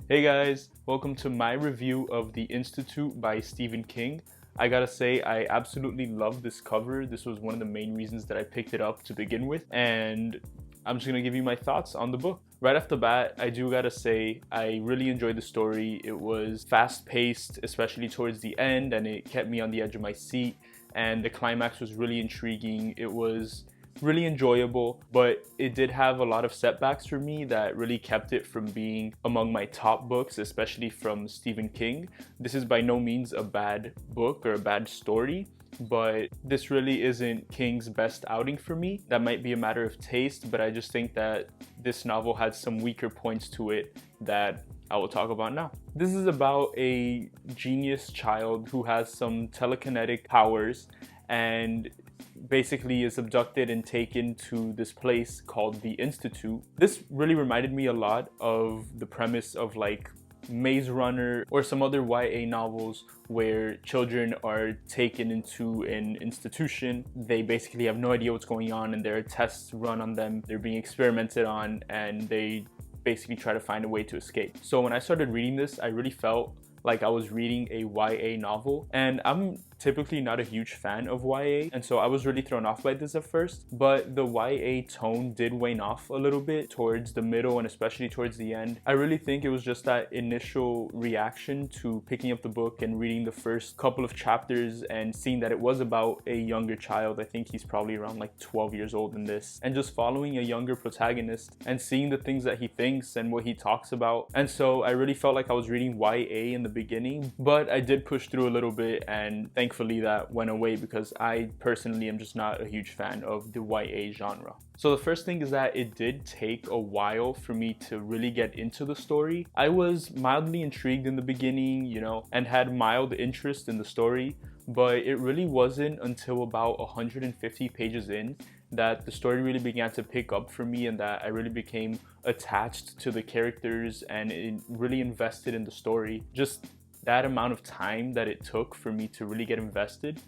Hey guys, welcome to my review of The Institute by Stephen King. I gotta say, I absolutely love this cover. This was one of the main reasons that I picked it up to begin with, and I'm just gonna give you my thoughts on the book. Right off the bat, I do gotta say, I really enjoyed the story. It was fast paced, especially towards the end, and it kept me on the edge of my seat, and the climax was really intriguing. It was really enjoyable, but it did have a lot of setbacks for me that really kept it from being among my top books, especially from Stephen King. This is by no means a bad book or a bad story, but this really isn't King's best outing for me. That might be a matter of taste, but I just think that this novel had some weaker points to it that I will talk about now. This is about a genius child who has some telekinetic powers and basically is abducted and taken to this place called the Institute. This really reminded me a lot of the premise of like Maze Runner or some other YA novels where children are taken into an institution. They basically have no idea what's going on and there are tests run on them. They're being experimented on and they basically try to find a way to escape. So when I started reading this, I really felt like I was reading a YA novel, and I'm typically not a huge fan of YA, and so I was really thrown off by this at first, but the YA tone did wane off a little bit towards the middle and especially towards the end. I really think it was just that initial reaction to picking up the book and reading the first couple of chapters and seeing that it was about a younger child. I think he's probably around like 12 years old in this, and just following a younger protagonist and seeing the things that he thinks and what he talks about. And so I really felt like I was reading YA in the beginning, but I did push through a little bit, and thankfully that went away because I personally am just not a huge fan of the YA genre. So the first thing is that it did take a while for me to really get into the story. I was mildly intrigued in the beginning, and had mild interest in the story, but it really wasn't until about 150 pages in that the story really began to pick up for me and that I really became attached to the characters and really invested in the story. Just that amount of time that it took for me to really get invested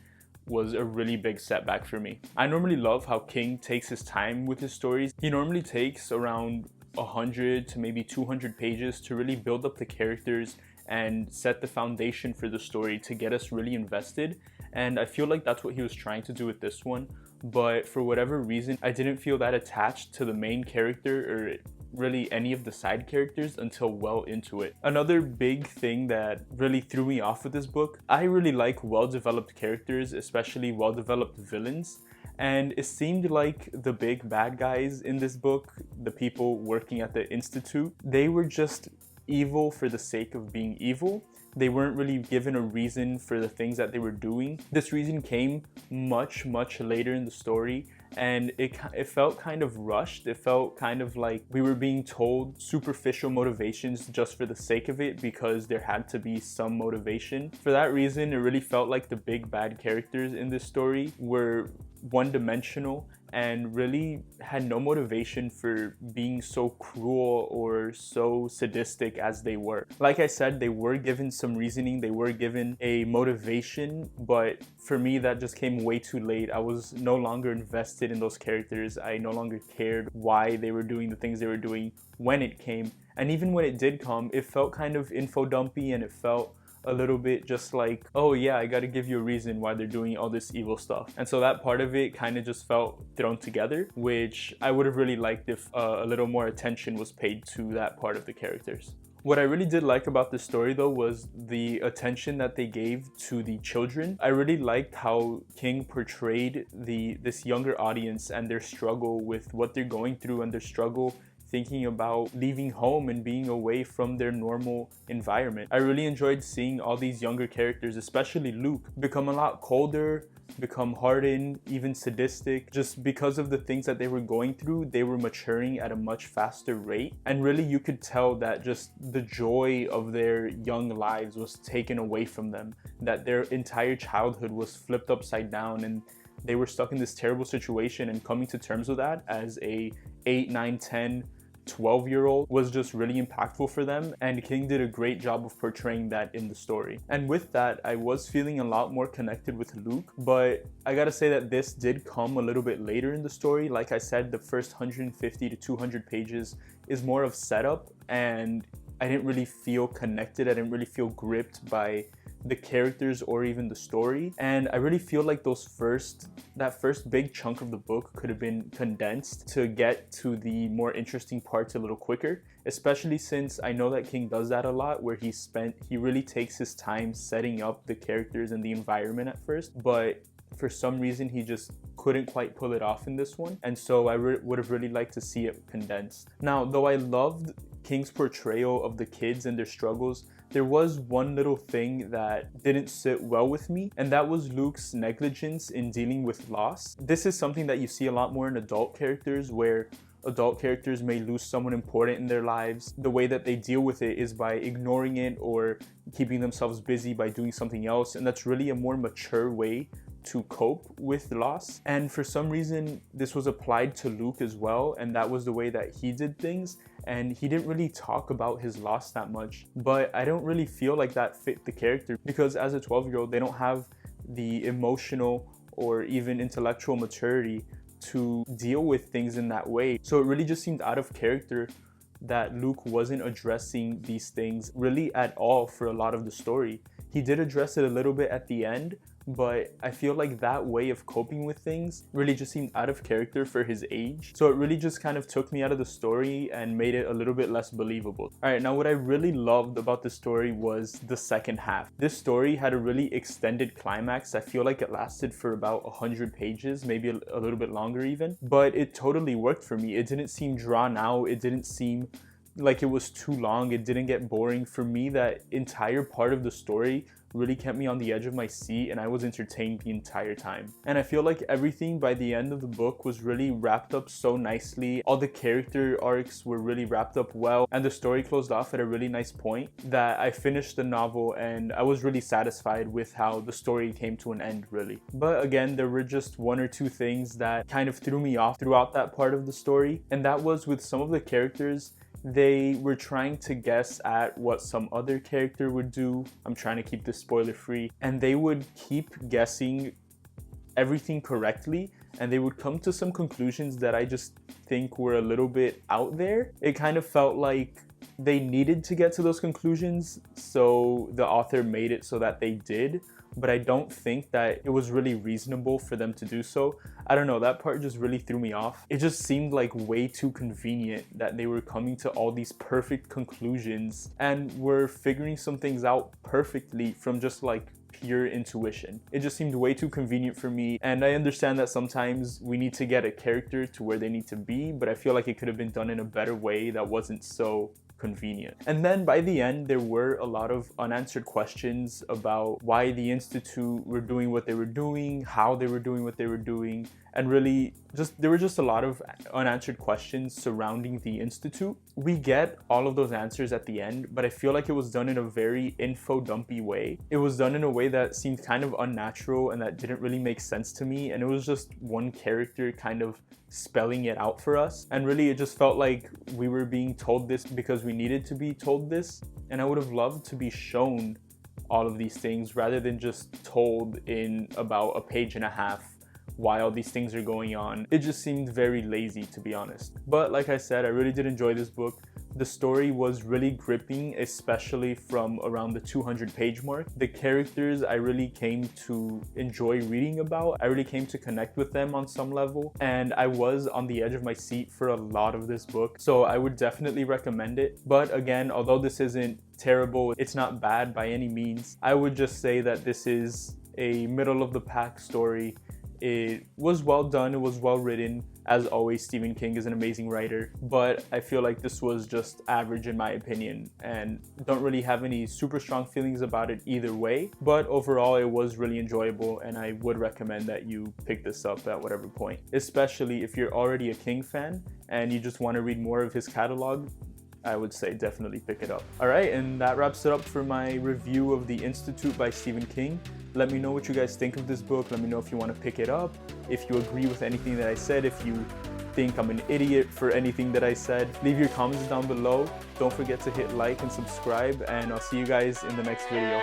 was a really big setback for me. I normally love how King takes his time with his stories. He normally takes around 100 to maybe 200 pages to really build up the characters and set the foundation for the story to get us really invested. And I feel like that's what he was trying to do with this one. But for whatever reason, I didn't feel that attached to the main character or really any of the side characters until well into it. Another big thing that really threw me off with this book, I really like well-developed characters, especially well-developed villains. And it seemed like the big bad guys in this book, the people working at the Institute, they were just evil for the sake of being evil. They weren't really given a reason for the things that they were doing. This reason came much later in the story, and it felt kind of rushed. It felt kind of like we were being told superficial motivations just for the sake of it because there had to be some motivation. For that reason, it really felt like the big bad characters in this story were one-dimensional and really had no motivation for being so cruel or so sadistic as they were. Like I said, they were given some reasoning, they were given a motivation, but for me that just came way too late. I was no longer invested in those characters. I no longer cared why they were doing the things they were doing when it came. And even when it did come, it felt kind of info dumpy and it felt a little bit just like, oh yeah, I gotta give you a reason why they're doing all this evil stuff. And so that part of it kind of just felt thrown together, which I would have really liked if a little more attention was paid to that part of the characters. What I really did like about this story though was the attention that they gave to the children. I really liked how King portrayed this younger audience and their struggle with what they're going through and their struggle thinking about leaving home and being away from their normal environment. I really enjoyed seeing all these younger characters, especially Luke, become a lot colder, become hardened, even sadistic. Just because of the things that they were going through, they were maturing at a much faster rate. And really you could tell that just the joy of their young lives was taken away from them, that their entire childhood was flipped upside down and they were stuck in this terrible situation, and coming to terms with that as a 8, 9, 10, 12-year-old was just really impactful for them, and King did a great job of portraying that in the story. And with that, I was feeling a lot more connected with Luke, but I gotta say that this did come a little bit later in the story. Like I said, the first 150 to 200 pages is more of setup, and I didn't really feel connected. I didn't really feel gripped by the characters or even the story. And I really feel like that first big chunk of the book could have been condensed to get to the more interesting parts a little quicker, especially since I know that King does that a lot, where he really takes his time setting up the characters and the environment at first, but for some reason he just couldn't quite pull it off in this one, and so I would have really liked to see it condensed. Now, though I loved King's portrayal of the kids and their struggles, there was one little thing that didn't sit well with me, and that was Luke's negligence in dealing with loss. This is something that you see a lot more in adult characters, where adult characters may lose someone important in their lives. The way that they deal with it is by ignoring it or keeping themselves busy by doing something else, and that's really a more mature way to cope with loss. And for some reason this was applied to Luke as well, and that was the way that he did things, and he didn't really talk about his loss that much. But I don't really feel like that fit the character, because as a 12-year-old they don't have the emotional or even intellectual maturity to deal with things in that way. So it really just seemed out of character that Luke wasn't addressing these things really at all for a lot of the story. He did address it a little bit at the end, but I feel like that way of coping with things really just seemed out of character for his age. So it really just kind of took me out of the story and made it a little bit less believable. Alright, now what I really loved about the story was the second half. This story had a really extended climax. I feel like it lasted for about 100 pages, maybe a little bit longer even, but it totally worked for me. It didn't seem drawn out. It didn't seem like it was too long. It didn't get boring. For me, that entire part of the story really kept me on the edge of my seat, and I was entertained the entire time. And I feel like everything by the end of the book was really wrapped up so nicely. All the character arcs were really wrapped up well, and the story closed off at a really nice point that I finished the novel and I was really satisfied with how the story came to an end, really. But again, there were just one or two things that kind of threw me off throughout that part of the story, and that was with some of the characters. They were trying to guess at what some other character would do. I'm trying to keep this spoiler free. And they would keep guessing everything correctly, and they would come to some conclusions that I just think were a little bit out there. It kind of felt like they needed to get to those conclusions, so the author made it so that they did. But I don't think that it was really reasonable for them to do so. I don't know, that part just really threw me off. It just seemed like way too convenient that they were coming to all these perfect conclusions and were figuring some things out perfectly from just like pure intuition. It just seemed way too convenient for me, and I understand that sometimes we need to get a character to where they need to be, but I feel like it could have been done in a better way that wasn't so convenient. And then by the end, there were a lot of unanswered questions about why the Institute were doing what they were doing, how they were doing what they were doing, and really there were just a lot of unanswered questions surrounding the Institute. We get all of those answers at the end, but I feel like it was done in a very info dumpy way. It was done in a way that seemed kind of unnatural and that didn't really make sense to me, and it was just one character kind of spelling it out for us, and really it just felt like we were being told this because we needed to be told this, and I would have loved to be shown all of these things rather than just told in about a page and a half while these things are going on. It just seemed very lazy, to be honest. But like I said, I really did enjoy this book. The story was really gripping, especially from around the 200-page mark. The characters I really came to enjoy reading about. I really came to connect with them on some level, and I was on the edge of my seat for a lot of this book, so I would definitely recommend it. But again, although this isn't terrible, it's not bad by any means, I would just say that this is a middle-of-the-pack story. It was well done, it was well written. As always, Stephen King is an amazing writer, but I feel like this was just average in my opinion, and don't really have any super strong feelings about it either way. But overall, it was really enjoyable, and I would recommend that you pick this up at whatever point, especially if you're already a King fan and you just want to read more of his catalog. I would say definitely pick it up. Alright, and that wraps it up for my review of The Institute by Stephen King. Let me know what you guys think of this book. Let me know if you want to pick it up, if you agree with anything that I said, if you think I'm an idiot for anything that I said. Leave your comments down below. Don't forget to hit like and subscribe, and I'll see you guys in the next video.